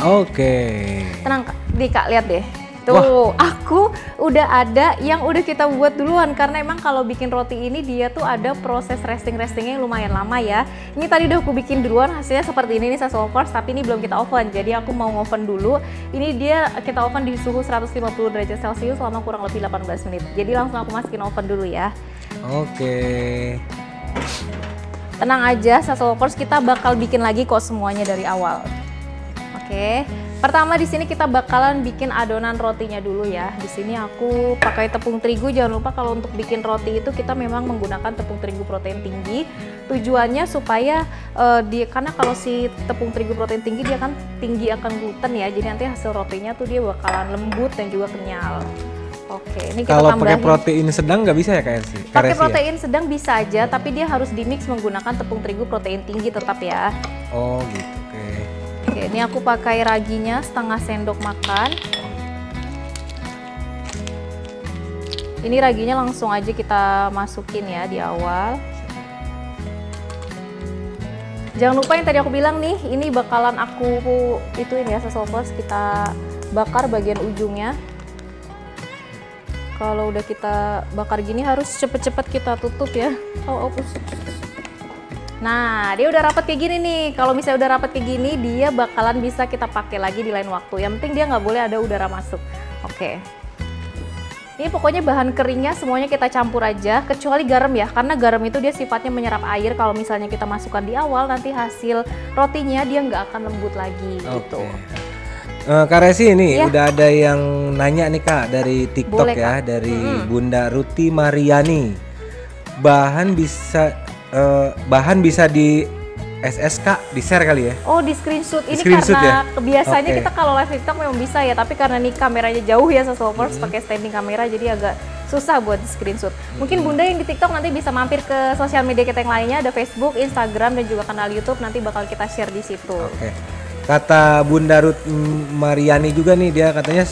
Oke. Tenang Kak, Kak lihat deh. Tuh, aku udah ada yang udah kita buat duluan karena emang kalau bikin roti ini dia tuh ada proses restingnya yang lumayan lama ya. Ini tadi udah aku bikin duluan, hasilnya seperti ini nih Sasol Force, tapi ini belum kita oven. Jadi aku mau ngoven dulu. Ini dia kita oven di suhu 150 derajat Celcius selama kurang lebih 18 menit. Jadi langsung aku masukin oven dulu ya. Oke. Tenang aja Sasol Force, kita bakal bikin lagi kok semuanya dari awal. Oke. Pertama di sini kita bakalan bikin adonan rotinya dulu ya. Di sini aku pakai tepung terigu. Jangan lupa kalau untuk bikin roti itu kita memang menggunakan tepung terigu protein tinggi. Tujuannya supaya karena kalau si tepung terigu protein tinggi dia kan tinggi akan gluten ya. Jadi nanti hasil rotinya tuh dia bakalan lembut dan juga kenyal. Oke, ini kita kalau tambahin. Pakai protein sedang nggak bisa ya Kak Ersi? Pakai protein sedang bisa aja, tapi dia harus dimix menggunakan tepung terigu protein tinggi tetap ya. Oh gitu. Oke, ini aku pakai raginya setengah sendok makan. Ini raginya langsung aja kita masukin ya di awal. Jangan lupa yang tadi aku bilang nih, ini bakalan aku ituin ya Sasol Force, kita bakar bagian ujungnya. Kalau udah kita bakar gini harus cepet-cepet kita tutup ya. Nah, dia udah rapat kayak gini nih. Kalau misalnya udah rapat kayak gini, dia bakalan bisa kita pakai lagi di lain waktu. Yang penting dia nggak boleh ada udara masuk. Oke. Ini pokoknya bahan keringnya semuanya kita campur aja, kecuali garam ya. Karena garam itu dia sifatnya menyerap air. Kalau misalnya kita masukkan di awal, nanti hasil rotinya dia nggak akan lembut lagi gitu. Kak Resi ini udah ada yang nanya nih Kak dari TikTok. Boleh, ya, Kak. Dari Bunda Ruti Mariani. Bahan bisa di SSK, di share kali ya? Oh, di screenshot. Ini screenshot karena ya? Biasanya kita kalau live TikTok memang bisa ya, tapi karena nih kameranya jauh ya Sasol Force, pakai standing kamera jadi agak susah buat di screenshot. Mungkin Bunda yang di TikTok nanti bisa mampir ke sosial media kita yang lainnya, ada Facebook, Instagram, dan juga kanal YouTube, nanti bakal kita share di situ. Oke. Kata Bunda Ruth Mariani juga nih, dia katanya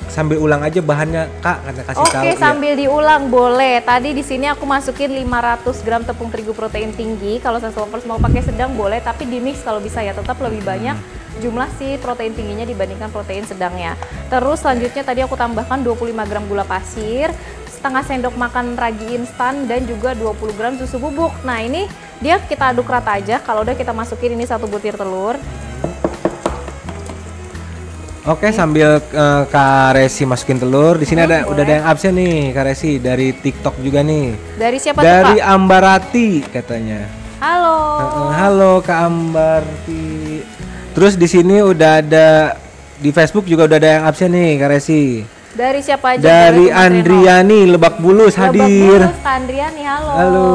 sambil ulang aja bahannya Kak, kata kasih tahu. Oke, sambil diulang boleh. Tadi di sini aku masukin 500 gram tepung terigu protein tinggi. Kalau Sasol Force mau pakai sedang boleh, tapi di mix kalau bisa ya, tetap lebih banyak jumlah si protein tingginya dibandingkan protein sedangnya. Terus selanjutnya tadi aku tambahkan 25 gram gula pasir, setengah sendok makan ragi instan, dan juga 20 gram susu bubuk. Nah, ini dia kita aduk rata aja. Kalau udah kita masukin ini 1 butir telur. Oke, sambil Kak Resi masukin telur. Di sini udah ada yang absen nih Kak Resi dari TikTok juga nih. Dari siapa Dari tuh, Kak? Ambarati katanya. Halo. Halo Kak Ambarati. Terus di sini udah ada di Facebook juga udah ada yang absen nih Kak Resi. Dari siapa aja? Dari Andriani Lebak Bulus hadir. Lebak Bulus, Kak Andriani, halo. Halo.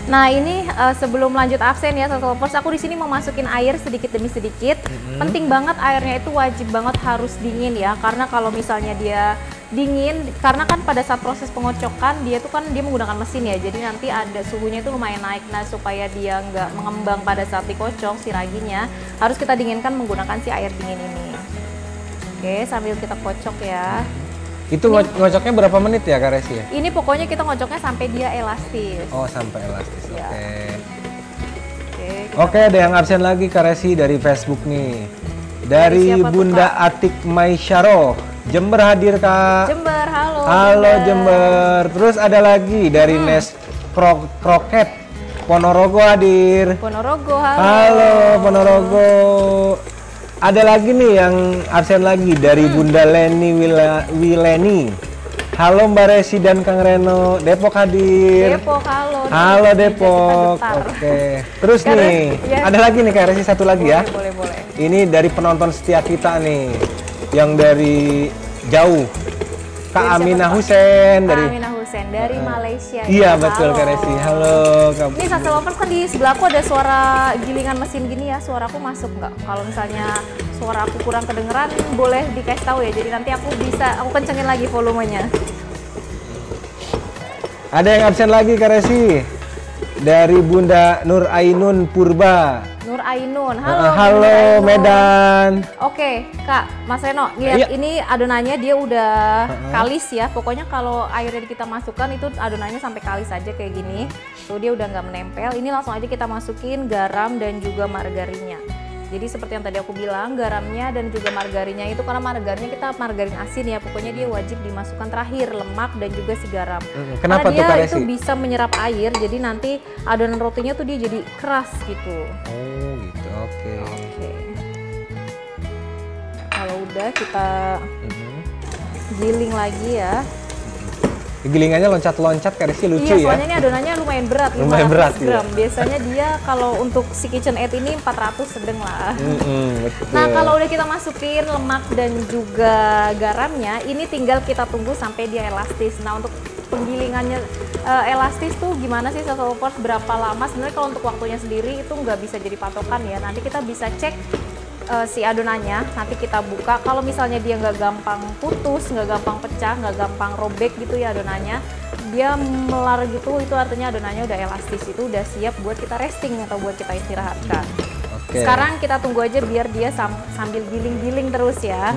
Nah, ini sebelum lanjut absen ya Sasol Force, aku di sini mau masukin air sedikit demi sedikit. Penting banget airnya itu wajib banget harus dingin ya, karena kalau misalnya dia dingin, karena kan pada saat proses pengocokan dia tuh kan dia menggunakan mesin ya, jadi nanti ada suhunya itu lumayan naik. Nah, supaya dia nggak mengembang pada saat dikocok si raginya, harus kita dinginkan menggunakan si air dingin ini. Oke, sambil kita kocok ya. Itu ngocoknya berapa menit ya Kak Resi ya? Ini pokoknya kita ngocoknya sampai dia elastis. Oh, sampai elastis. Ya. Oke. Oke, ada yang absen lagi Kak Resi dari Facebook nih. Dari Bunda Atik Maisyaro, Jember hadir Kak. Jember, halo. Halo Jember. Terus ada lagi dari Nes Kroket, Ponorogo hadir. Ponorogo, halo. Halo Ponorogo. Ada lagi nih yang absen lagi dari Bunda Leni Wileni. Halo Mbak Resi dan Kang Reno, Depok hadir. Depok, halo. Halo Depok. Oke. Terus nih, ada lagi nih Kak Resi, satu lagi ya. Boleh. Ini dari penonton setia kita nih, yang dari jauh. Kak Aminah Husen dari Malaysia. Iya, betul Kak Resi. Halo Kak. Ini Sasol Force kan di sebelahku ada suara gilingan mesin gini ya. Suaraku masuk nggak? Kalau misalnya suara aku kurang kedengeran, boleh dikasih tahu ya. Jadi nanti aku kencengin lagi volumenya. Ada yang absen lagi Kak Resi. Dari Bunda Nur Ainun Purba. Nur Ainun, halo Medan. Oke, Kak, Mas Reno, lihat ini adonannya dia udah kalis ya. Pokoknya kalau airnya kita masukkan itu adonannya sampai kalis aja kayak gini. Tuh dia udah nggak menempel. Ini langsung aja kita masukin garam dan juga margarinnya. Jadi seperti yang tadi aku bilang, garamnya dan juga margarinnya itu, karena margarinnya kita margarin asin ya, pokoknya dia wajib dimasukkan terakhir, lemak dan juga si garam. Kenapa karena dia itu bisa menyerap air, jadi nanti adonan rotinya tuh dia jadi keras gitu. Oh gitu, oke. Kalau udah kita giling lagi ya. Gilingannya loncat-loncat kayak sih lucu ya. Iya, soalnya ini adonannya lumayan berat, 500 gram. Iya. Biasanya dia kalau untuk si KitchenAid ini 400 sedang lah. Nah, kalau udah kita masukin lemak dan juga garamnya, ini tinggal kita tunggu sampai dia elastis. Nah, untuk penggilingannya elastis tuh gimana sih Sassy Lovers, berapa lama? Sebenarnya kalau untuk waktunya sendiri itu nggak bisa jadi patokan ya. Nanti kita bisa cek si adonannya, nanti kita buka. Kalau misalnya dia nggak gampang putus, nggak gampang pecah, nggak gampang robek gitu ya adonannya, dia melar gitu, itu artinya adonannya udah elastis, itu udah siap buat kita resting atau buat kita istirahatkan. Sekarang kita tunggu aja biar dia sambil giling-giling terus ya.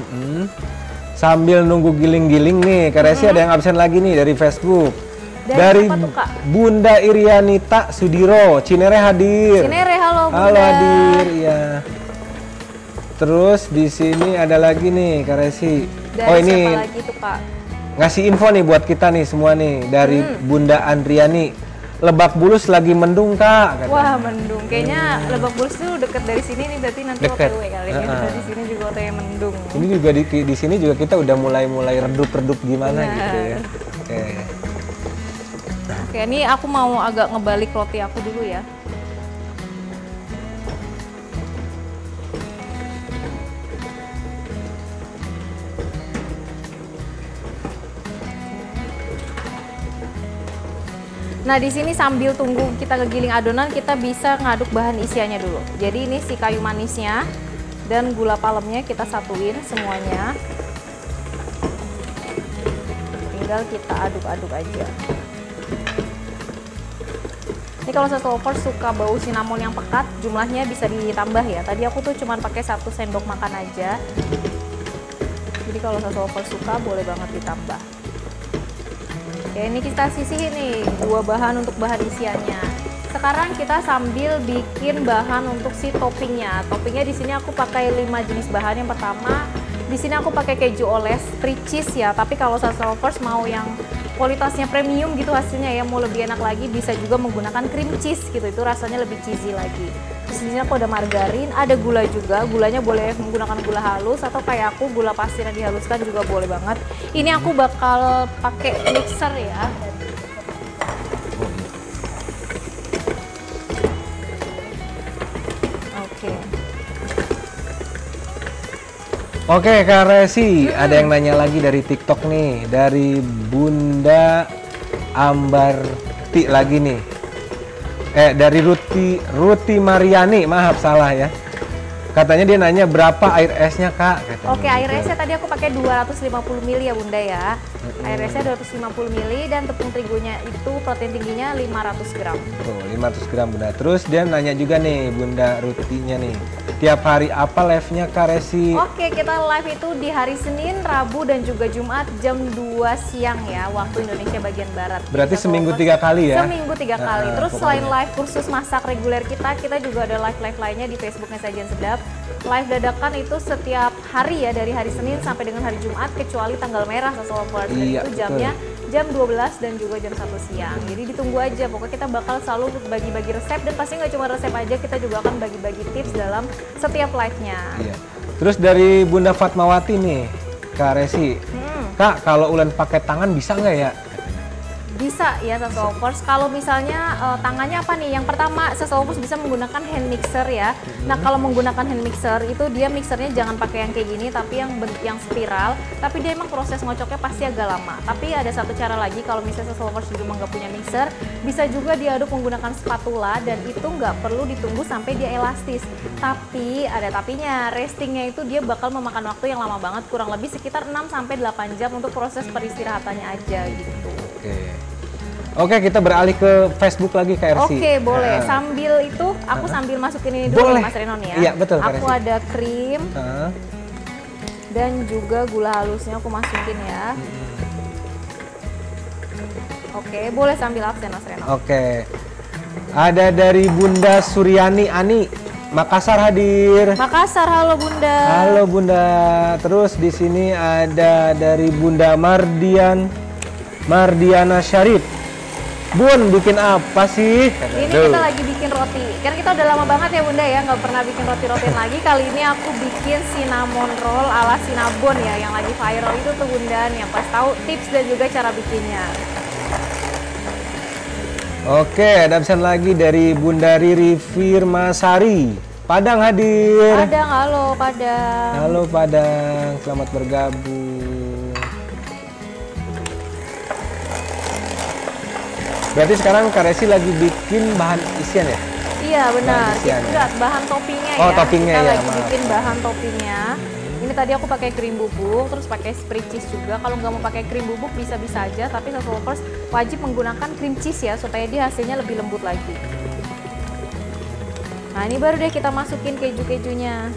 Sambil nunggu giling-giling nih, Kak Resi ada yang absen lagi nih dari Facebook. Dari tuh, Bunda Irianita Sudiro, Cinere hadir. Cinere, halo Bunda. Halo hadir, ya. Terus di sini ada lagi nih Kak Resi. Dari ini siapa lagi tuh Kak? Ngasih info nih buat kita nih semua nih dari Bunda Andriani. Lebak Bulus lagi mendung Kak. Wah mendung. Kayaknya Lebak Bulus tuh deket dari sini nih, berarti nanti OTW kali ya. Di sini juga OTW mendung. Ini juga di sini juga kita udah mulai redup-redup gimana gitu ya. Oke, ini aku mau agak ngebalik roti aku dulu ya. Nah, di sini sambil tunggu kita ngegiling adonan, kita bisa ngaduk bahan isiannya dulu. Jadi ini si kayu manisnya dan gula palemnya kita satuin semuanya. Tinggal kita aduk-aduk aja. Ini kalau Sassy Lovers suka bau cinnamon yang pekat, jumlahnya bisa ditambah ya. Tadi aku tuh cuma pakai 1 sendok makan aja. Jadi kalau Sassy Lovers suka boleh banget ditambah. Ya, ini kita sisihin nih 2 bahan untuk bahan isiannya. Sekarang kita sambil bikin bahan untuk si toppingnya. Toppingnya di sini aku pakai 5 jenis bahan. Yang pertama, di sini aku pakai keju oles, three cheese ya. Tapi kalau Sassy Lovers mau yang kualitasnya premium gitu hasilnya ya, mau lebih enak lagi, bisa juga menggunakan cream cheese gitu. Itu rasanya lebih cheesy lagi. Terus di sini aku ada margarin, ada gula juga. Gulanya boleh menggunakan gula halus atau kayak aku gula pasir yang dihaluskan juga boleh banget. Ini aku bakal pakai mixer ya. Oke Kak Resi, ada yang nanya lagi dari TikTok nih, dari Bunda Ambarti lagi nih. Dari Ruti Mariani, maaf salah ya. Katanya dia nanya berapa air esnya Kak? Katanya. Oke, air esnya tadi aku pakai 250 ml ya Bunda ya. Air esnya 250 ml dan tepung terigunya itu protein tingginya 500 gram. Tuh, 500 gram Bunda. Terus dia nanya juga nih Bunda Rutinya nih. Tiap hari apa live-nya Kak Resi? Oke, kita live itu di hari Senin, Rabu, dan juga Jumat jam 2 siang ya, waktu Indonesia bagian Barat. Berarti seminggu 3 kali ya? Seminggu 3 kali. Terus selain live kursus masak reguler kita juga ada live-live lainnya di Facebooknya Sajian Sedap. Live dadakan itu setiap hari ya, dari hari Senin sampai dengan hari Jumat, kecuali tanggal merah Sassy Lovers. Dan itu jamnya jam 12 dan juga jam 1 siang. Jadi ditunggu aja, pokoknya kita bakal selalu bagi-bagi resep, dan pasti nggak cuma resep aja, kita juga akan bagi-bagi tips dalam setiap live-nya. Iya. Terus dari Bunda Fatmawati nih, Kak Resi, Kak kalau ulen pakai tangan bisa nggak ya? Bisa ya Sassy Lovers. Kalau misalnya tangannya apa nih? Yang pertama, Sassy Lovers bisa menggunakan hand mixer ya. Nah, kalau menggunakan hand mixer itu dia mixernya jangan pakai yang kayak gini, tapi yang spiral. Tapi dia emang proses ngocoknya pasti agak lama. Tapi ada satu cara lagi, kalau misalnya Sassy Lovers di rumah nggak punya mixer, bisa juga diaduk menggunakan spatula, dan itu nggak perlu ditunggu sampai dia elastis. Tapi ada tapinya, restingnya itu dia bakal memakan waktu yang lama banget, kurang lebih sekitar 6-8 jam untuk proses peristirahatannya aja gitu. Oke, kita beralih ke Facebook lagi Kak Resi. Oke, boleh. Sambil itu aku sambil masukin ini dulu Mas Renon ya. Iya, betul Kak Resi. Aku ada krim dan juga gula halusnya aku masukin ya. Oke, boleh sambil absen Mas Renon. Oke. Ada dari Bunda Suryani Ani. Makassar hadir. Makassar, halo Bunda. Halo Bunda. Terus di sini ada dari Bunda Mardiana Syarif. Bun, bikin apa sih? Ini kita lagi bikin roti. Karena kita udah lama banget ya Bunda ya, nggak pernah bikin roti-rotian lagi. Kali ini aku bikin cinnamon roll ala Cinnabon ya, yang lagi viral itu tuh Bunda. Yang pas tahu tips dan juga cara bikinnya. Oke, ada pesan lagi dari Bunda Riri Firmasari. Padang hadir. Padang, halo Padang. Halo Padang, selamat bergabung. Berarti sekarang Kak Resi lagi bikin bahan isian ya? Iya benar, isian, enggak bahan toppingnya ya. Oh, ya. toppingnya kita ya. Lagi bikin bahan toppingnya. Ini tadi aku pakai krim bubuk, terus pakai spray cheese juga. Kalau nggak mau pakai krim bubuk bisa-bisa aja, tapi Sasolvers wajib menggunakan cream cheese ya, supaya dia hasilnya lebih lembut lagi. Nah ini baru deh kita masukin keju-kejunya.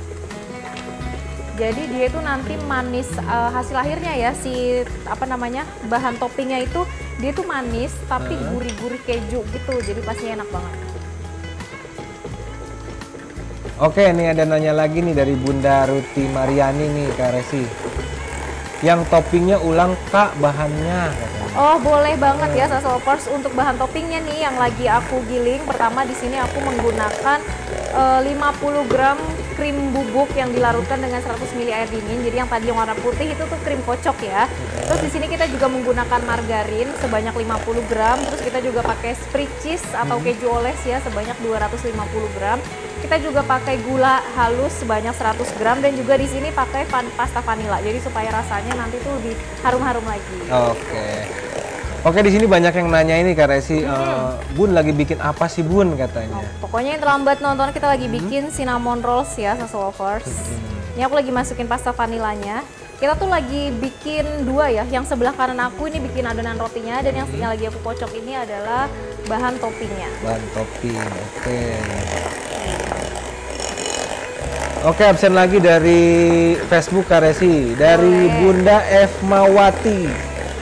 Jadi dia itu nanti manis, hasil akhirnya ya si bahan toppingnya itu dia tuh manis tapi gurih-gurih keju gitu, jadi pasti enak banget. Oke, nih ada nanya lagi nih dari Bunda Ruti Mariani nih Kak Resi. Yang toppingnya ulang Kak bahannya. Oh boleh banget ya Sasolvers, untuk bahan toppingnya nih yang lagi aku giling. Pertama di sini aku menggunakan 50 gram krim bubuk yang dilarutkan dengan 100 ml air dingin. Jadi yang tadi yang warna putih itu tuh krim kocok ya. Terus di sini kita juga menggunakan margarin sebanyak 50 gram. Terus kita juga pakai spray cheese atau keju oles ya sebanyak 250 gram. Kita juga pakai gula halus sebanyak 100 gram dan juga di sini pakai pasta vanila. Jadi supaya rasanya nanti tuh lebih harum-harum lagi. Oke, di sini banyak yang nanya ini Kak Resi, Bun lagi bikin apa sih Bun katanya? Pokoknya yang terlambat nonton kita lagi bikin cinnamon rolls ya Sasolvers. Ini aku lagi masukin pasta vanilanya. Kita tuh lagi bikin dua ya, yang sebelah kanan aku ini bikin adonan rotinya dan yang lagi aku kocok ini adalah bahan toppingnya. Bahan topping, oke. Oke, absen lagi dari Facebook Kak Resi, dari Bunda F Mawati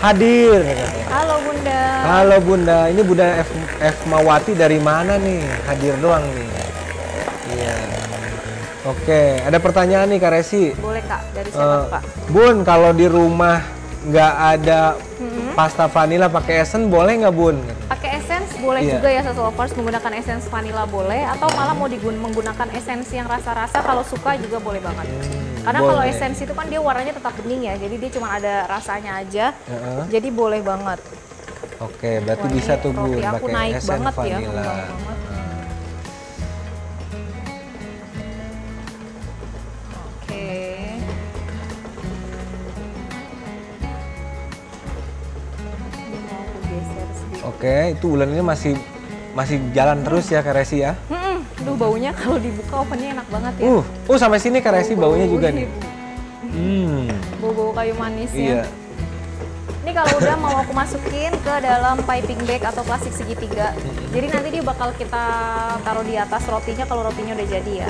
hadir. Halo Bunda. Halo Bunda, ini Bunda F Mawati dari mana nih? Hadir doang nih. Iya. Oke, ada pertanyaan nih Kak Resi. Boleh Kak, dari siapa Kak? Bun, kalau di rumah nggak ada pasta vanila pakai essence boleh nggak Bun? Pakai essence boleh juga ya Sasolvers, menggunakan essence vanila boleh, atau malah mau menggunakan essence yang rasa-rasa kalau suka juga boleh banget. Karena kalau essence itu kan dia warnanya tetap bening ya, jadi dia cuma ada rasanya aja, jadi boleh banget. Oke, berarti bisa tuh Bun pakai essence vanila. Oke, itu ulennya masih jalan terus ya Kak Resi ya? Duh baunya kalau dibuka ovennya enak banget ya. Sampai sini Kak Resi baunya juga nih. Bau-bau kayu manisnya. Iya. Ini kalau udah mau aku masukin ke dalam piping bag atau plastik segitiga. Jadi nanti dia bakal kita taruh di atas rotinya kalau rotinya udah jadi ya.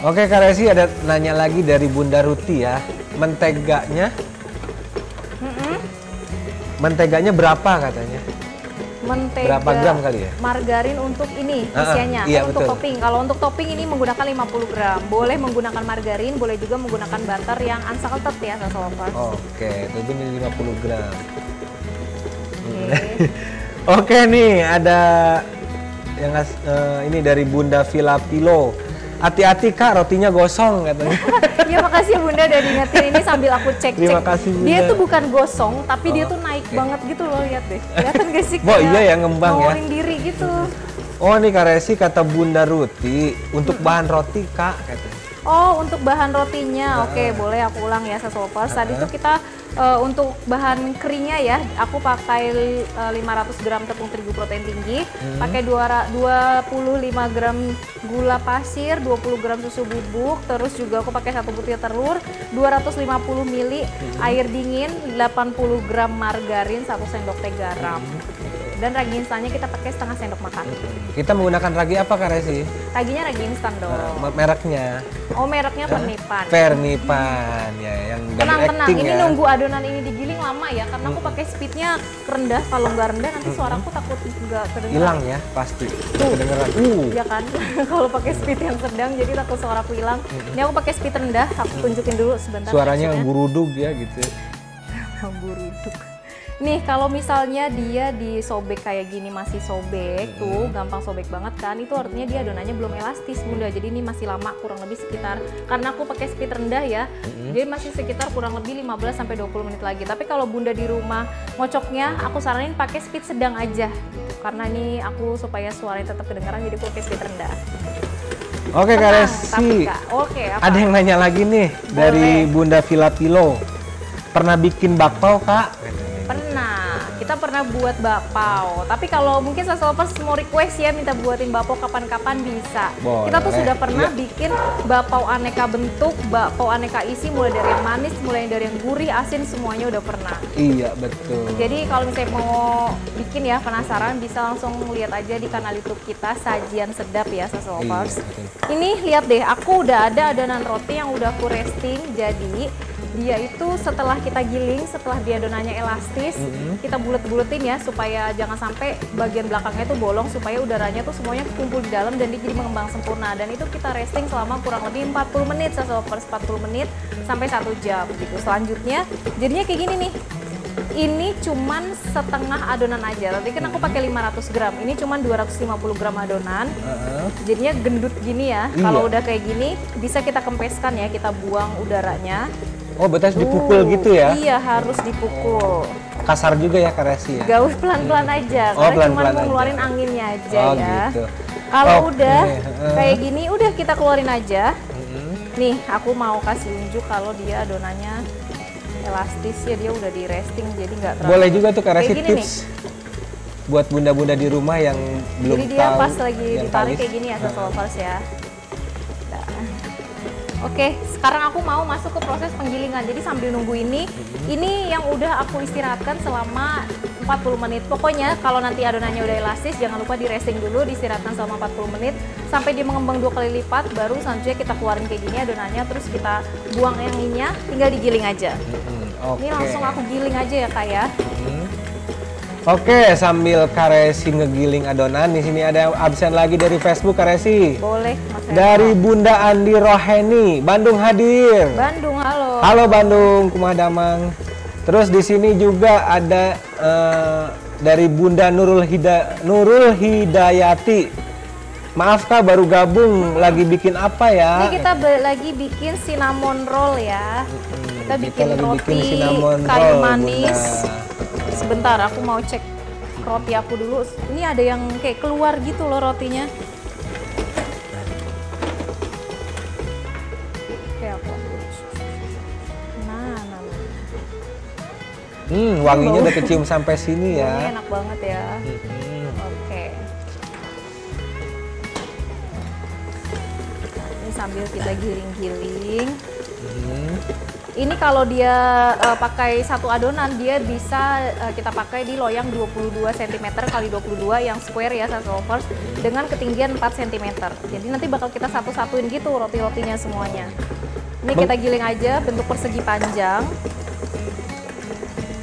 Oke Kak Resi, ada nanya lagi dari Bunda Ruti ya. Menteganya berapa katanya? Mentega berapa gram kali ya? Margarin untuk ini isiannya. Iya, untuk betul. topping. Kalau untuk topping ini menggunakan 50 gram. Boleh menggunakan margarin, boleh juga menggunakan butter yang unsalted ya Sasolvers. Oke, itu ini 50 gram. Oke nih, ada yang ini dari Bunda Villa Pilo. Hati-hati Kak, rotinya gosong katanya. Ya makasih ya Bunda udah diingetin, ini sambil aku cek-cek. Terima kasih Bunda. Dia tuh bukan gosong, tapi dia tuh naik banget gitu loh, lihat deh. Kelihatan gak sih? Iya ya, ngembang ya. Ngomongin diri gitu. Oh nih Kak Resi, kata Bunda Ruti, untuk bahan roti Kak katanya. Oh, untuk bahan rotinya. Oke, boleh aku ulang ya Sasolvers. Tadi tuh kita untuk bahan keringnya ya, aku pakai 500 gram tepung terigu protein tinggi, pakai 25 gram gula pasir, 20 gram susu bubuk, terus juga aku pakai 1 butir telur, 250 ml air dingin, 80 gram margarin, 1 sendok teh garam. Dan ragi instannya kita pakai setengah sendok makan. Kita menggunakan ragi apa Kak Resi? Raginya ragi instan dong. Mereknya? Oh, mereknya Pernipan. Pernipan ya, yang dari tenang, acting ini ya. nunggu adonan ini digiling lama ya, karena aku pakai speednya rendah. Kalau nggak rendah nanti suaraku takut nggak kedengeran. Hilang ya pasti. Kedengeran. Ya kan, kalau pakai speed yang sedang jadi takut suaraku hilang. Ini aku pakai speed rendah, aku tunjukin dulu sebentar. Suaranya burudug ya gitu. Burudug. Nih kalau misalnya dia disobek kayak gini masih sobek tuh, gampang sobek banget kan, itu artinya dia adonannya belum elastis Bunda. Jadi ini masih lama, kurang lebih sekitar, karena aku pakai speed rendah ya, jadi masih sekitar kurang lebih 15-20 menit lagi. Tapi kalau Bunda di rumah ngocoknya, aku saranin pakai speed sedang aja gitu. Karena ini aku supaya suaranya tetap kedengaran, jadi aku pakai speed rendah. Oke Kak Resi, Oke, ada yang nanya lagi nih. Boleh. Dari Bunda Villa Pilo, pernah bikin bakpao Kak? Pernah, kita pernah buat bakpao. Tapi kalau mungkin Sasolvers mau request ya minta buatin bakpao kapan-kapan bisa. Boleh. Kita tuh sudah pernah bikin bakpao aneka bentuk, bakpao aneka isi, mulai dari yang manis, mulai dari yang gurih, asin, semuanya udah pernah. Iya betul. Jadi kalau misalnya mau bikin ya penasaran, bisa langsung lihat aja di kanal YouTube kita, Sajian Sedap ya Sasolvers. Iya, ini lihat deh, aku udah ada adonan roti yang udah aku resting. Jadi dia itu setelah kita giling, setelah dia adonannya elastis, kita bulet-buletin ya supaya jangan sampai bagian belakangnya itu bolong, supaya udaranya tuh semuanya kumpul di dalam dan dia jadi mengembang sempurna. Dan itu kita resting selama kurang lebih 40 menit, Sasolvers, 40 menit sampai 1 jam gitu. Selanjutnya jadinya kayak gini nih. Ini cuman setengah adonan aja. Tadi kan aku pakai 500 gram, ini cuman 250 gram adonan. Jadinya gendut gini ya. Kalau udah kayak gini bisa kita kempeskan ya, kita buang udaranya. Oh, betul dipukul gitu ya? Iya, harus dipukul. Kasar juga ya Kak Resi ya? Gaus pelan-pelan aja, karena cuma mau ngeluarin anginnya aja ya. Gitu. Kalau udah kayak gini, udah kita keluarin aja. Nih, aku mau kasih unjuk kalau dia adonannya elastis ya, dia udah di resting jadi nggak terlalu. Boleh juga tuh Kak Resi tips nih, buat bunda-bunda di rumah yang belum tahu. Jadi dia pas lagi ditarik kayak gini ya Sasolvers ya. Oke, sekarang aku mau masuk ke proses penggilingan. Jadi sambil nunggu ini yang udah aku istirahatkan selama 40 menit. Pokoknya kalau nanti adonannya udah elastis, jangan lupa di resting dulu, diistirahatkan selama 40 menit sampai dia mengembang 2 kali lipat. Baru selanjutnya kita keluarin kayak gini adonannya, terus kita buang yang ininya, tinggal digiling aja. Ini langsung aku giling aja ya Kak ya. Oke, sambil Kak Resi ngegiling adonan, di sini ada yang absen lagi dari Facebook Kak Resi. Boleh, Mas. Dari Bunda Andi Roheni, Bandung hadir. Bandung, halo. Halo Bandung, kumaha damang. Terus di sini juga ada dari Bunda Nurul Hidayati. Maaf Kak, baru gabung, lagi bikin apa ya? Ini kita lagi bikin cinnamon roll ya. Kita bikin roti kayu manis. Bunda. Sebentar, aku mau cek roti aku dulu. Ini ada yang kayak keluar gitu loh rotinya. Oke, aku. Nah. Wanginya udah kecium sampai sini ya. Ini enak banget ya. Oke. Ini sambil kita giling-giling. Ini kalau dia pakai satu adonan, dia bisa kita pakai di loyang 22 cm x 22 yang square ya Sasolvers, dengan ketinggian 4 cm. Jadi nanti bakal kita satu-satuin gitu roti-rotinya semuanya. Ini kita giling aja bentuk persegi panjang.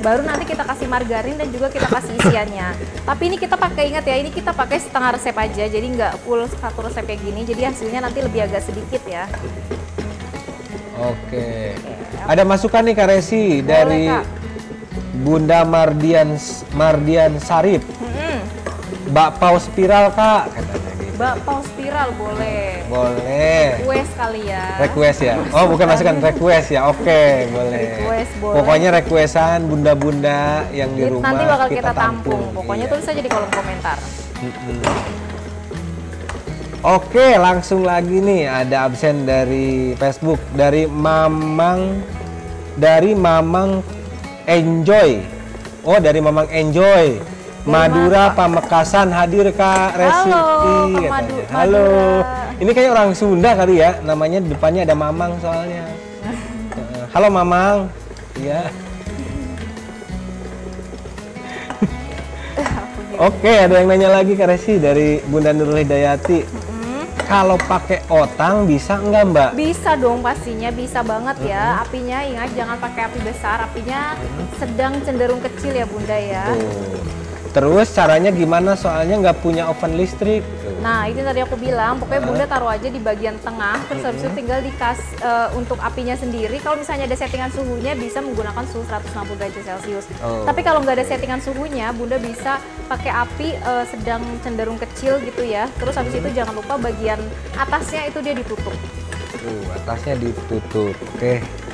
Baru nanti kita kasih margarin dan juga kita kasih isiannya. Tapi ini kita pakai, ingat ya, ini kita pakai setengah resep aja, jadi nggak full satu resep kayak gini. Jadi hasilnya nanti lebih agak sedikit ya. Oke. Ada masukan nih Kak Resi dari Kak. Bunda Mardian Sarip. Bakpao spiral Kak, katanya gitu. Bakpao spiral boleh. Boleh. Request kali ya. Request ya. Oh, bukan masukan, request ya. Oke, boleh. Request boleh. Pokoknya requestan bunda-bunda yang di rumah nanti bakal kita tampung. Pokoknya tulis aja di kolom komentar. Oke, langsung lagi nih ada absen dari Facebook dari Mamang Enjoy. Oh, dari Mamang Enjoy. Madura Pamekasan hadir Kak Resi. Halo. Ini kayak orang Sunda kali ya. Namanya depannya ada Mamang soalnya. Halo Mamang. Iya. Oke, ada yang nanya lagi Kak Resi dari Bunda Nurul Hidayati. Kalau pakai otang bisa nggak Mbak? Bisa dong pastinya, bisa banget ya. Apinya ingat jangan pakai api besar, apinya sedang cenderung kecil ya Bunda ya. Terus caranya gimana? Soalnya nggak punya oven listrik. Nah itu tadi aku bilang, pokoknya Bunda taruh aja di bagian tengah, terus habis itu tinggal dikasih untuk apinya sendiri. Kalau misalnya ada settingan suhunya bisa menggunakan suhu 160 derajat Celcius. Tapi kalau nggak ada settingan suhunya, Bunda bisa pakai api sedang cenderung kecil gitu ya. Terus habis itu jangan lupa bagian atasnya itu dia ditutup. Atasnya ditutup.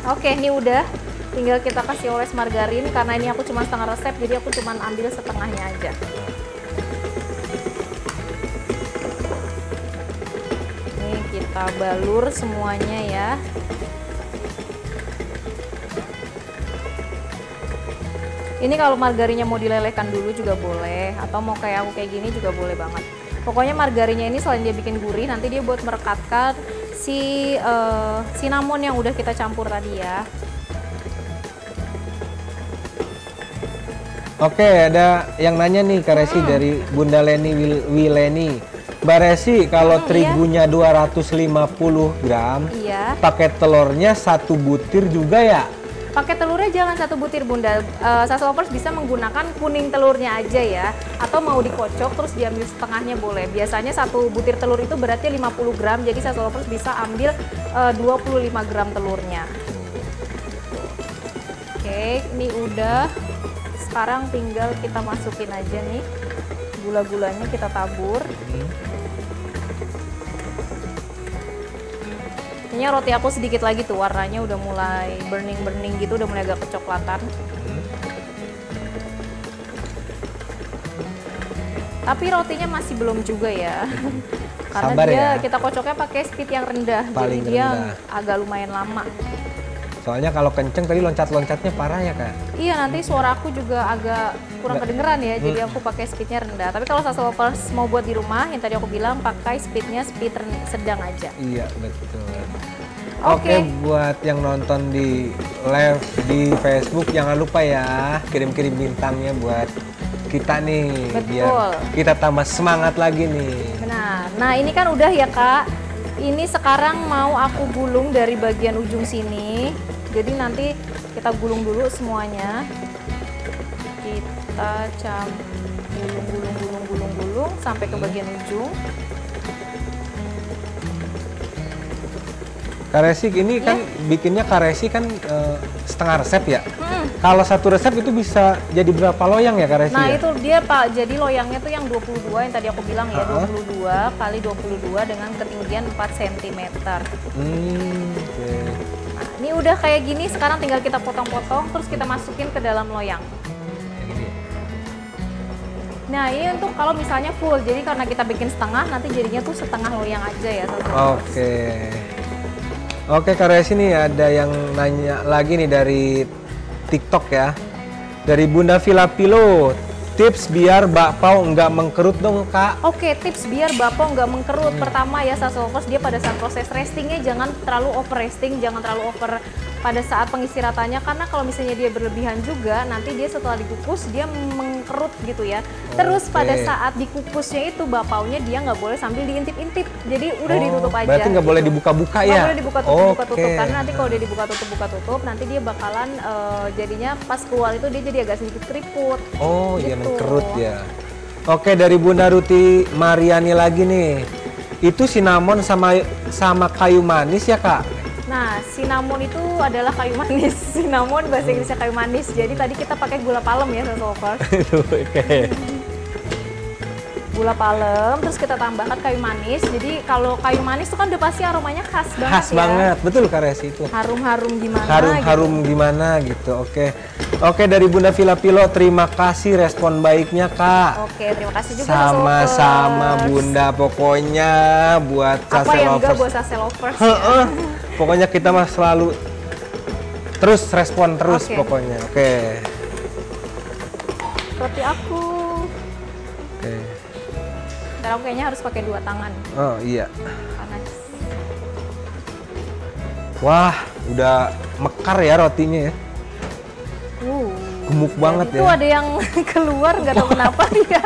Oke, ini udah. Tinggal kita kasih oles margarin, karena ini aku cuma setengah resep, jadi aku cuma ambil setengahnya aja. Ini kita balur semuanya ya. Ini kalau margarinnya mau dilelehkan dulu juga boleh, atau mau kayak aku kayak gini juga boleh banget. Pokoknya margarinnya ini selain dia bikin gurih, nanti dia buat merekatkan si cinnamon yang udah kita campur tadi ya. Oke, ada yang nanya nih Kak Resi dari Bunda Leni Wileni. Mbak Resi, kalau terigunya 250 gram, pakai telurnya 1 butir juga ya? Pakai telurnya jangan 1 butir Bunda. Sassy Lovers bisa menggunakan kuning telurnya aja ya, atau mau dikocok terus diambil setengahnya boleh. Biasanya 1 butir telur itu berarti 50 gram, jadi Sassy Lovers bisa ambil 25 gram telurnya. Oke, ini udah. Sekarang tinggal kita masukin aja nih gula-gulanya, kita tabur. Kayaknya roti aku sedikit lagi tuh warnanya udah mulai burning gitu, udah mulai agak kecoklatan. Tapi rotinya masih belum juga ya. Karena sabar dia ya. Kita kocoknya pakai speed yang rendah, paling jadi dia rendah. agak lumayan lama. Soalnya kalau kenceng tadi loncat-loncatnya parah ya Kak? Iya, nanti suara aku juga agak kurang kedengeran ya, jadi aku pakai speednya rendah. Tapi kalau Sassy Lovers mau buat di rumah, yang tadi aku bilang pakai speednya speed sedang aja. Iya, betul. Oke, buat yang nonton di live di Facebook, jangan lupa ya kirim-kirim bintangnya buat kita nih. Betul. Biar kita tambah semangat lagi nih. Benar. Nah ini kan udah ya Kak. Ini sekarang mau aku gulung dari bagian ujung sini. Jadi nanti kita gulung dulu semuanya. Kita gulung sampai ke bagian ujung. Kak Resi ini kan bikinnya Kak Resi kan setengah resep ya. Kalau 1 resep itu bisa jadi berapa loyang ya Kak Resi? Nah ya? itu dia Pak, jadi loyangnya tuh yang 22 yang tadi aku bilang ya, 22 kali 22 dengan ketinggian 4 cm. Nah, ini udah kayak gini, sekarang tinggal kita potong-potong terus kita masukin ke dalam loyang. Nah ini untuk kalau misalnya full, jadi karena kita bikin setengah, nanti jadinya tuh setengah loyang aja ya. Oke Kak Resi nih ada yang nanya lagi nih dari TikTok ya. Dari Bunda Villa Pilo. Tips biar bakpao nggak mengkerut dong Kak. Oke, tips biar bakpao nggak mengkerut. Pertama ya Sassy Lovers, dia pada saat proses restingnya jangan terlalu over resting, jangan terlalu over pada saat pengistirahatannya, karena kalau misalnya dia berlebihan juga nanti dia setelah dikukus dia mengkerut gitu ya. Terus pada saat dikukusnya itu bakpaonya dia nggak boleh sambil diintip-intip, jadi udah ditutup aja. Berarti nggak gitu. boleh dibuka-buka ya? Nggak boleh dibuka-tutup, karena nanti kalau dia dibuka-tutup nanti dia bakalan jadinya pas keluar itu dia jadi agak sedikit keriput. Oh gitu. Iya mengkerut ya. Oke, dari Bunda Ruti Mariani lagi nih. Itu cinnamon sama kayu manis ya Kak? Nah, cinnamon itu adalah kayu manis. Cinnamon bahasa Inggrisnya kayu manis. Jadi tadi kita pakai gula palem ya, Sassy Lovers. Oke. Gula palem, terus kita tambahkan kayu manis. Jadi kalau kayu manis itu kan udah pasti aromanya khas banget Khas banget, betul Kak Resi itu. Harum-harum gimana? Harum gimana gitu. Oke, dari Bunda Villa Pilo, terima kasih respon baiknya Kak. Oke, terima kasih juga sama-sama Bunda, pokoknya buat Sassy Lovers. Apa yang enggak buat Sassy Lovers ya? Pokoknya kita mah selalu terus respon terus pokoknya. Oke. Roti aku. Oke. Sekarang kayaknya harus pakai 2 tangan. Oh iya. Panas. Wah, udah mekar ya rotinya ya. Gemuk banget itu ya. Ada yang keluar nggak tahu kenapa ya.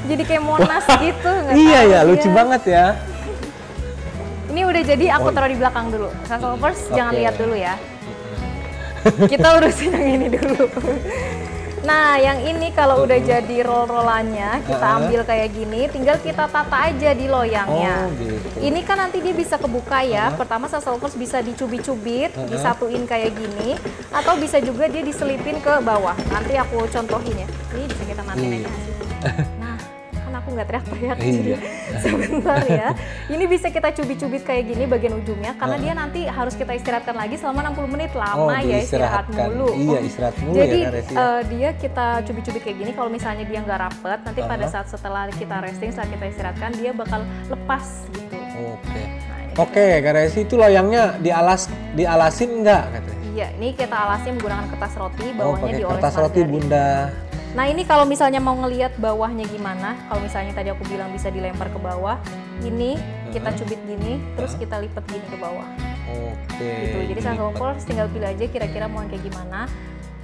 Jadi kayak Monas gitu. Iya ya, lucu banget ya. Ini udah jadi, aku taruh di belakang dulu. Sassy Lovers jangan lihat dulu ya. Kita urusin yang ini dulu. Nah, yang ini kalau udah jadi roll-rollannya, kita ambil kayak gini, tinggal kita tata aja di loyangnya. Gitu. Ini kan nanti dia bisa kebuka ya. Pertama Sassy Lovers bisa dicubit-cubit, disatuin kayak gini, atau bisa juga dia diselipin ke bawah. Nanti aku contohin ya. Ini bisa kita matiin aja hasilnya. Nah, kan aku nggak teriak-teriak jadi sebentar ya. Ini bisa kita cubit-cubit kayak gini bagian ujungnya, karena dia nanti harus kita istirahatkan lagi selama 60 menit. Lama ya istirahat mulu. Iya, istirahat mulu. Jadi ya, dia kita cubit-cubit kayak gini, kalau misalnya dia nggak rapet, nanti pada saat setelah kita resting, setelah kita istirahatkan, dia bakal lepas gitu. Oke. Oke, Kak Resi, itu loyangnya dialasin enggak katanya? Iya, ini kita alasin menggunakan kertas roti, bawahnya dioles kertas roti margarin. Bunda. Nah ini kalau misalnya mau ngelihat bawahnya gimana, kalau misalnya tadi aku bilang bisa dilempar ke bawah, ini kita cubit gini, terus kita lipat gini ke bawah. Oke. Gitu. Jadi Sassy Lovers tinggal pilih aja kira-kira mau yang kayak gimana.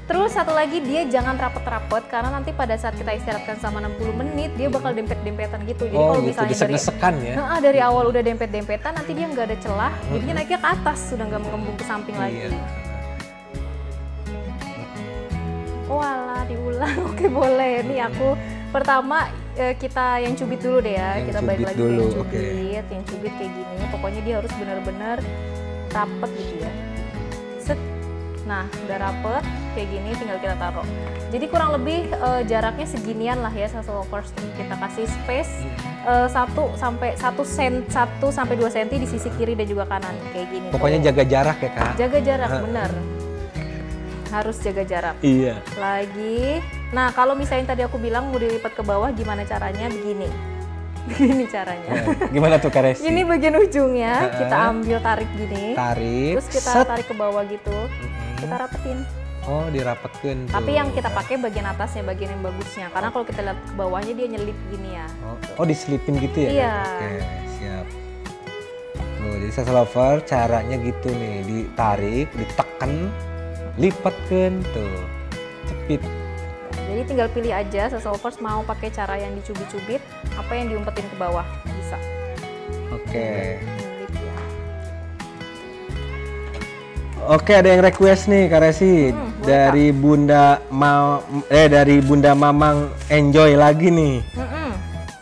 Terus satu lagi, dia jangan rapet-rapet karena nanti pada saat kita istirahatkan sama 60 menit dia bakal dempet-dempetan gitu. Jadi kalau misalnya dari awal udah dempet-dempetan, nanti dia nggak ada celah, jadinya naiknya ke atas, sudah nggak mengembung ke samping lagi. Oh alah, diulang. Oke boleh. Nih aku pertama kita yang cubit dulu deh ya. Kita balik lagi dulu. Yang cubit kayak gini. Pokoknya dia harus benar-benar rapet gitu ya. Set. Nah udah rapet kayak gini, tinggal kita taruh. Jadi kurang lebih jaraknya seginian lah ya Sassy Lovers. Kita kasih space 1 sampai 2 cm di sisi kiri dan juga kanan kayak gini. Pokoknya jaga jarak ya Kak. Jaga jarak bener. Harus jaga jarak. Iya. Lagi. Nah, kalau misalnya tadi aku bilang mau dilipat ke bawah, gimana caranya? Begini. Begini caranya. Gimana tuh Kak Resi? Ini bagian ujungnya, kita ambil tarik gini. Tarik. Terus kita tarik ke bawah gitu. Kita rapetin. Oh, dirapetkan. Tapi yang kita pakai bagian atasnya, bagian yang bagusnya. Karena kalau kita lihat ke bawahnya dia nyelip gini ya. Oh, diselipin gitu ya? Iya. Oke, siap. Tuh, jadi Sassy Lovers caranya gitu nih, ditarik, ditekan, lipatkan tuh, cepit. Jadi tinggal pilih aja Sassy Lovers mau pakai cara yang dicubit-cubit, apa yang diumpetin ke bawah bisa. Oke. Oke, ada yang request nih Kak Resi dari dari Bunda Mamang Enjoy lagi nih.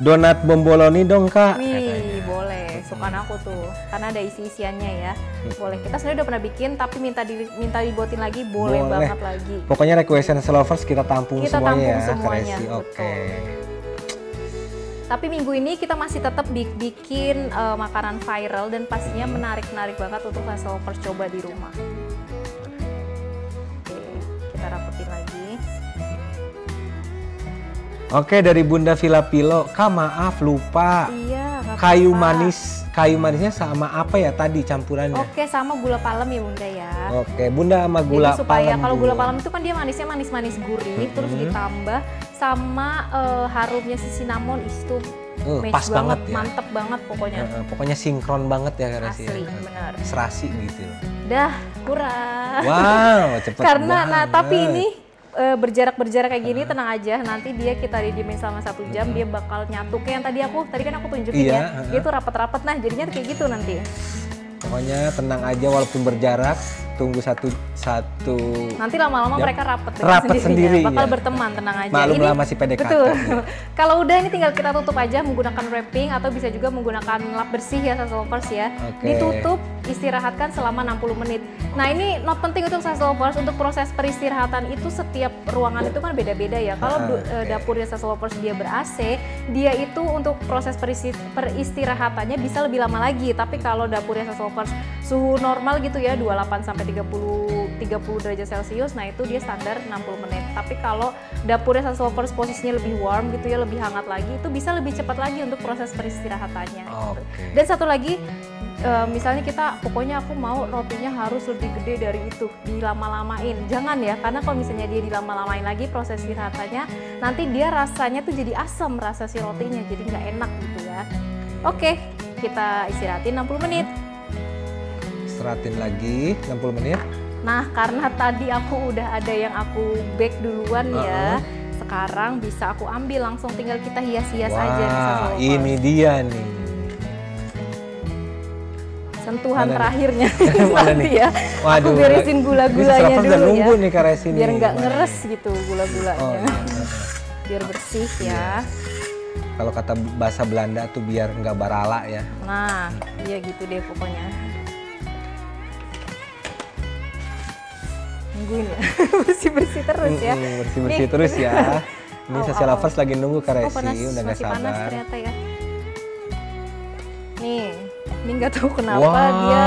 Donat bomboloni dong Kak. Nih, boleh. Sukaan aku tuh. Karena ada isi-isiannya ya. Boleh. Kita sebenarnya udah pernah bikin tapi minta dibuatin lagi, boleh banget lagi. Pokoknya requestan Sassy Lovers kita tampung semuanya ya, Kak Resi. Oke. Tapi minggu ini kita masih tetap bikin makanan viral dan pastinya menarik-menarik banget untuk Sassy Lovers coba di rumah. Oke, kita rapetin lagi. Oke, dari Bunda Villa Pilo, Kak maaf lupa. Iya, kayu manisnya sama apa ya tadi campurannya? Oke, sama gula palem ya Bunda ya. Oke, Bunda sama gula palem. Supaya kalau gula palem itu kan dia manisnya manis-manis gurih, terus ditambah sama harumnya si cinnamon itu pas banget ya. Mantep banget pokoknya. Pokoknya sinkron banget ya Kak Resi. Asli, bener. Serasi gitu. Dah, kurang. Wow, cepet Karena banget. tapi ini berjarak kayak gini, tenang aja, nanti dia kita didiemin selama 1 jam, dia bakal nyatu kayak yang tadi kan aku tunjukin ya, dia tuh rapet-rapet, nah jadinya kayak gitu nanti. Pokoknya tenang aja walaupun berjarak, tunggu satu nanti lama-lama mereka rapet sendiri bakal ya. berteman, tenang aja. Maklum lah masih PDKT. Betul. Kalau udah ini tinggal kita tutup aja menggunakan wrapping atau bisa juga menggunakan lap bersih ya Sassy Lovers ya. Ditutup, istirahatkan selama 60 menit. Nah ini not penting untuk Sassy Lovers, untuk proses peristirahatan itu setiap ruangan itu kan beda-beda ya. Kalau dapurnya Sassy Lovers dia ber-AC, dia itu untuk proses peristirahatannya bisa lebih lama lagi. Tapi kalau dapurnya Sassy Lovers suhu normal gitu ya, 28 sampai 30 derajat Celcius, nah itu dia standar 60 menit. Tapi kalau dapurnya Sassy Lovers posisinya lebih warm gitu ya, lebih hangat lagi, itu bisa lebih cepat lagi untuk proses peristirahatannya. Dan satu lagi, misalnya pokoknya aku mau rotinya harus lebih gede dari itu, dilama-lamain. Jangan ya, karena kalau misalnya dia dilama-lamain lagi proses istirahatannya, nanti dia rasanya tuh jadi asam rasa si rotinya, jadi nggak enak gitu ya. Oke, kita istirahatin 60 menit. Istirahatin lagi 60 menit. Nah, karena tadi aku udah ada yang aku bake duluan ya, Sekarang bisa aku ambil langsung, tinggal kita hias-hias aja nih Sasa Lovers. Ini dia nih. Sentuhan terakhirnya Mana nih? ya. Waduh, aku beresin gula-gulanya dulu ya. Nih Kak biar nggak ngeres gitu gula-gulanya. Oh, iya. Biar bersih ya. Kalau kata bahasa Belanda tuh biar nggak barala ya. Nah, iya gitu deh pokoknya. Nungguin ya, bersih-bersih terus ya. Bersih-bersih terus ya. Ini Sasa Lovers lagi nunggu Kak Resi, panas, udah nggak sabar. Panas ternyata ya. Nih, ini nggak tahu kenapa dia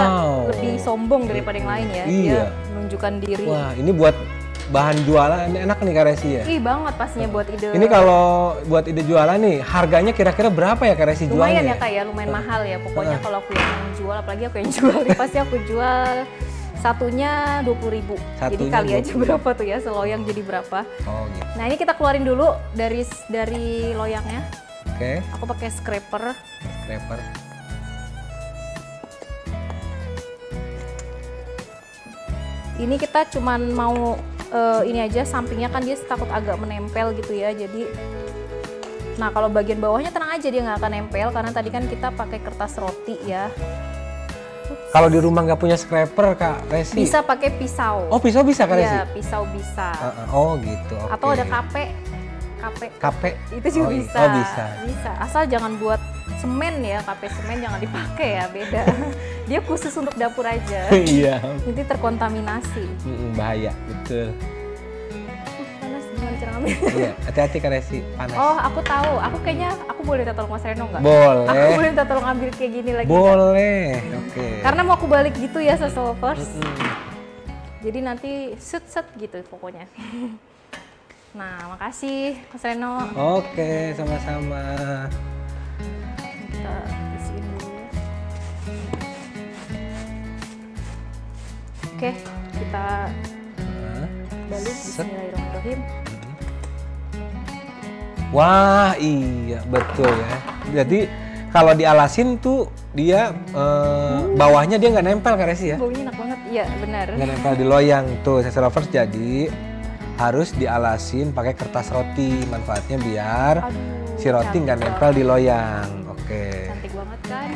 lebih sombong daripada yang lain ya. Iya. Dia menunjukkan diri. Wah, ini buat bahan jualan enak nih Kak Resi ya. Ih banget pastinya buat ide. Ini kalau buat ide jualan nih, harganya kira-kira berapa ya Kak Resi jualnya? Lumayan ya Kak ya, lumayan mahal ya. Pokoknya kalau aku yang jual, apalagi aku yang jual, pasti aku jual satunya 20.000. Jadi kali aja berapa tuh ya, seloyang jadi berapa. Oh gitu. Nah ini kita keluarin dulu dari loyangnya. Oke. Aku pakai scraper. Ini kita cuman mau ini aja, sampingnya kan dia takut agak menempel gitu ya. Jadi, nah kalau bagian bawahnya tenang aja, dia nggak akan nempel karena tadi kan kita pakai kertas roti ya. Kalau di rumah nggak punya scraper Kak Resi? Bisa pakai pisau. Oh pisau bisa Kak Resi? Iya pisau bisa. Oh gitu. Okay. Atau ada kape. Itu juga bisa. Oh bisa. Bisa. Asal jangan buat semen ya, kape semen jangan dipakai ya, beda. Dia khusus untuk dapur aja. Iya. Nanti terkontaminasi. Bahaya, betul. Panas, gimana cara ngambil? Iya, hati-hati Kak Resi, panas. Oh, aku tahu. Aku kayaknya aku boleh minta tolong Mas Reno nggak? Boleh. Aku boleh minta tolong ambil kayak gini lagi. Boleh. Oke. Karena mau aku balik gitu ya Sasa Lovers. Jadi nanti set gitu pokoknya. Nah, makasih Mas Reno. Oke, sama-sama. Kita isiin dulu. Oke, kita balik. Bismillahirrahmanirrahim. Wah, iya betul ya. Jadi kalau dialasin tuh dia bawahnya dia nggak nempel Kak Resi ya? Baunya enak banget, iya benar. Nggak nempel di loyang tuh Sasa Lovers, jadi harus dialasin pakai kertas roti. Manfaatnya biar si roti nggak nempel di loyang. Oke. Cantik banget kan?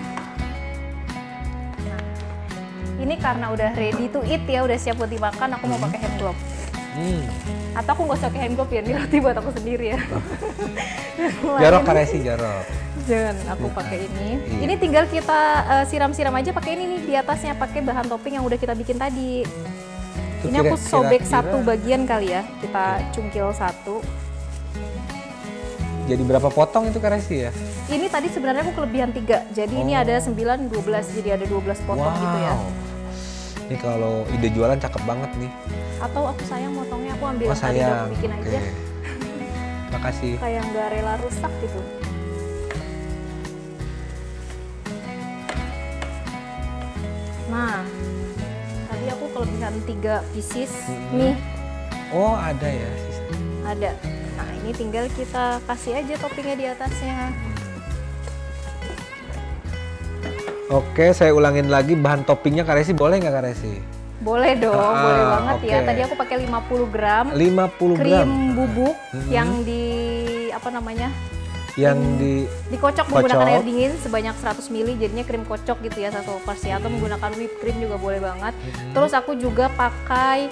Nah, ini karena udah ready to eat ya, udah siap buat dimakan, aku mau pakai hand glove. Atau aku nggak usah pakai hand glove ya, ini roti buat aku sendiri ya. Jorok Kak Resi, jorok. Jangan, aku pakai ini. Ini tinggal kita siram-siram aja pakai ini nih di atasnya, pakai bahan topping yang udah kita bikin tadi. Ini aku sobek satu bagian kali ya, kita cungkil satu. Jadi berapa potong itu Kak Resi ya? Ini tadi sebenarnya aku kelebihan 3, jadi ini ada 9, 12, jadi ada 12 potong gitu ya. Ini kalau ide jualan cakep banget nih. Atau aku sayang motongnya, aku ambil yang tadi aku bikin aja. Makasih. Kayak nggak rela rusak gitu. Nah, tadi aku kelebihan 3 pieces nih. Oh ada ya? Ada. Nah ini tinggal kita kasih aja toppingnya di atasnya. Oke, saya ulangin lagi bahan toppingnya Kak Resi, boleh nggak Kak Resi? Boleh dong, boleh banget ya. Tadi aku pakai 50 gram. 50 gram. Krim bubuk yang di apa namanya? Yang dikocok menggunakan air dingin sebanyak 100 ml, jadinya krim kocok gitu ya Sasa Lovers ya. Atau menggunakan whipped cream juga boleh banget. Terus aku juga pakai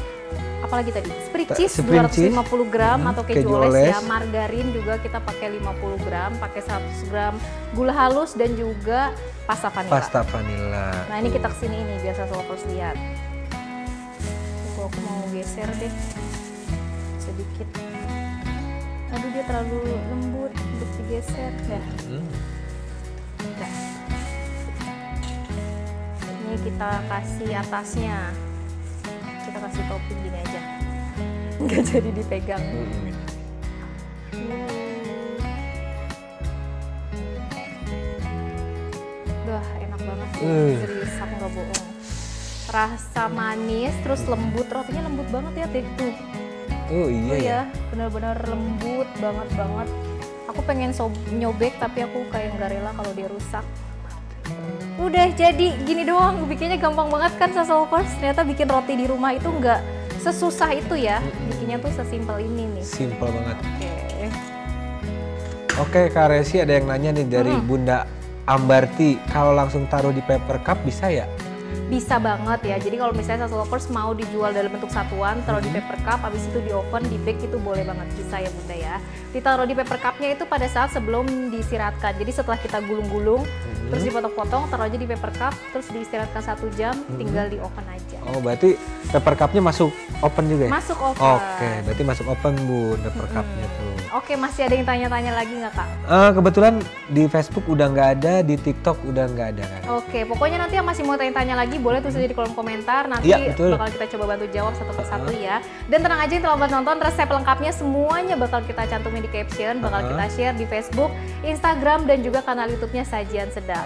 apalagi tadi? Spring cheese 250 gram atau keju oles ya. Margarin juga kita pakai 50 gram, pakai 100 gram gula halus dan juga pasta vanilla. Nah, ini kita kesini ini biar Sasa Lovers lihat. Aku mau geser deh sedikit. Aduh dia terlalu lembut untuk digeser ya. Udah. Ini kita kasih atasnya. Kita kasih topping gini aja. Nggak jadi dipegang. Wah enak banget sih. Serius aku nggak bohong. Rasa manis, terus lembut, rotinya lembut banget ya tuh. Oh iya ya, benar-benar lembut banget. Aku pengen nyobek tapi aku kayak nggak rela kalau dia rusak. Udah jadi gini doang, bikinnya gampang banget kan Sasa Lovers. Ternyata bikin roti di rumah itu nggak sesusah itu ya bikin bikinnya tuh sesimpel ini nih. Simpel banget. Oke, Kak Resi ada yang nanya nih dari Bunda Ambarti, kalau langsung taruh di paper cup bisa ya? Bisa banget ya, jadi kalau misalnya Sasso Lovers mau dijual dalam bentuk satuan, taruh di paper cup, habis itu di oven, di bake itu boleh banget, bisa ya Bunda ya. Ditaruh di paper cupnya itu pada saat sebelum diistirahatkan, jadi setelah kita gulung-gulung, terus dipotong-potong, taruh aja di paper cup, terus diistirahatkan 1 jam, tinggal di oven aja. Oh, berarti paper cupnya masuk oven juga ya? Masuk oven. Oke, berarti masuk oven Bun, paper cupnya tuh. Oke, masih ada yang tanya-tanya lagi nggak Kak? Kebetulan di Facebook udah nggak ada, di TikTok udah nggak ada kan? Oke, pokoknya nanti yang masih mau tanya-tanya lagi boleh tulis aja di kolom komentar, nanti bakal kita coba bantu jawab satu persatu ya. Dan tenang aja yang terlambat nonton, resep lengkapnya semuanya bakal kita cantumin di caption, bakal kita share di Facebook, Instagram, dan juga kanal YouTube-nya Sajian Sedap.